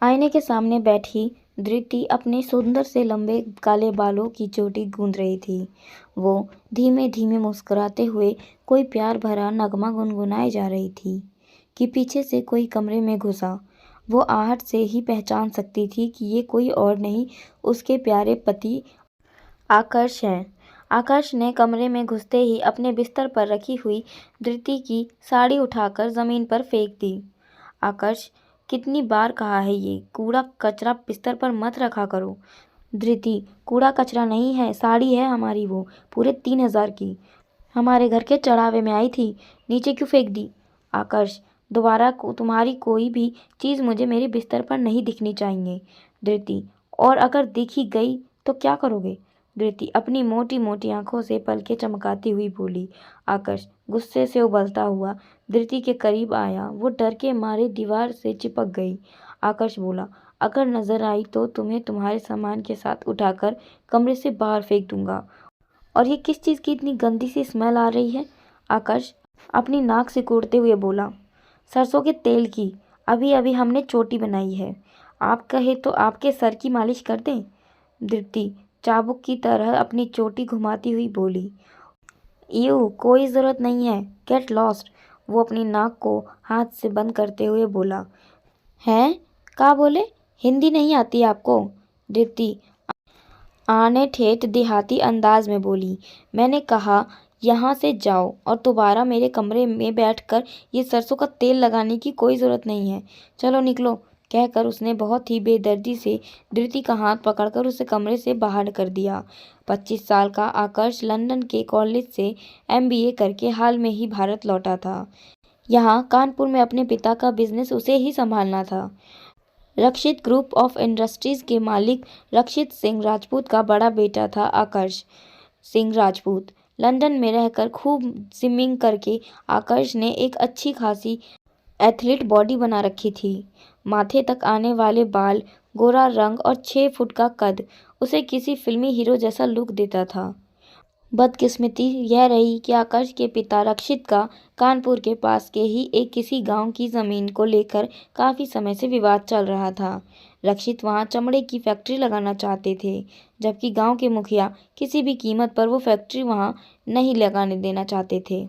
आईने के सामने बैठी धृति अपने सुंदर से लंबे काले बालों की चोटी गूंथ रही थी। वो धीमे धीमे मुस्कुराते हुए कोई प्यार भरा नगमा गुनगुनाए जा रही थी कि पीछे से कोई कमरे में घुसा। वो आहट से ही पहचान सकती थी कि ये कोई और नहीं, उसके प्यारे पति आकर्ष हैं। आकर्ष ने कमरे में घुसते ही अपने बिस्तर पर रखी हुई धृति की साड़ी उठाकर जमीन पर फेंक दी। आकर्ष, कितनी बार कहा है ये कूड़ा कचरा बिस्तर पर मत रखा करो। धृति, कूड़ा कचरा नहीं है, साड़ी है हमारी, वो पूरे 3,000 की, हमारे घर के चढ़ावे में आई थी, नीचे क्यों फेंक दी। आकर्ष, दोबारा तुम्हारी कोई भी चीज़ मुझे मेरे बिस्तर पर नहीं दिखनी चाहिए। धृति, और अगर दिखी गई तो क्या करोगे। धृति अपनी मोटी मोटी आंखों से पलकें चमकाती हुई बोली। आकर्ष गुस्से से उबलता हुआ धृति के करीब आया। वो डर के मारे दीवार से चिपक गई। आकर्ष बोला, अगर नजर आई तो तुम्हें तुम्हारे सामान के साथ उठाकर कमरे से बाहर फेंक दूंगा। और ये किस चीज़ की इतनी गंदी सी स्मेल आ रही है। आकर्ष अपनी नाक सिकोड़ते हुए बोला, सरसों के तेल की, अभी अभी हमने चोटी बनाई है, आप कहे तो आपके सर की मालिश कर दें। धृति चाबुक की तरह अपनी चोटी घुमाती हुई बोली, ईऊ, कोई ज़रूरत नहीं है, गेट लॉस्ट। वो अपनी नाक को हाथ से बंद करते हुए बोला। हैं, का बोले, हिंदी नहीं आती आपको। धृति आने ठेठ देहाती अंदाज में बोली, मैंने कहा यहाँ से जाओ और दोबारा मेरे कमरे में बैठकर ये सरसों का तेल लगाने की कोई ज़रूरत नहीं है, चलो निकलो। कहकर उसने बहुत ही बेदर्दी से धृति का हाथ पकड़कर उसे कमरे से बाहर कर दिया। 25 साल का आकर्ष लंदन के कॉलेज से MBA करके हाल में ही भारत लौटा था। यहाँ कानपुर में अपने पिता का बिजनेस उसे ही संभालना था। रक्षित ग्रुप ऑफ इंडस्ट्रीज के मालिक रक्षित सिंह राजपूत का बड़ा बेटा था आकर्ष सिंह राजपूत। लंदन में रहकर खूब स्विमिंग करके आकर्ष ने एक अच्छी खासी एथलीट बॉडी बना रखी थी। माथे तक आने वाले बाल, गोरा रंग और 6 फुट का कद उसे किसी फिल्मी हीरो जैसा लुक देता था। बदकिस्मती यह रही कि आकर्ष के पिता रक्षित का कानपुर के पास के ही एक किसी गांव की ज़मीन को लेकर काफ़ी समय से विवाद चल रहा था। रक्षित वहां चमड़े की फैक्ट्री लगाना चाहते थे, जबकि गांव के मुखिया किसी भी कीमत पर वो फैक्ट्री वहां नहीं लगाने देना चाहते थे।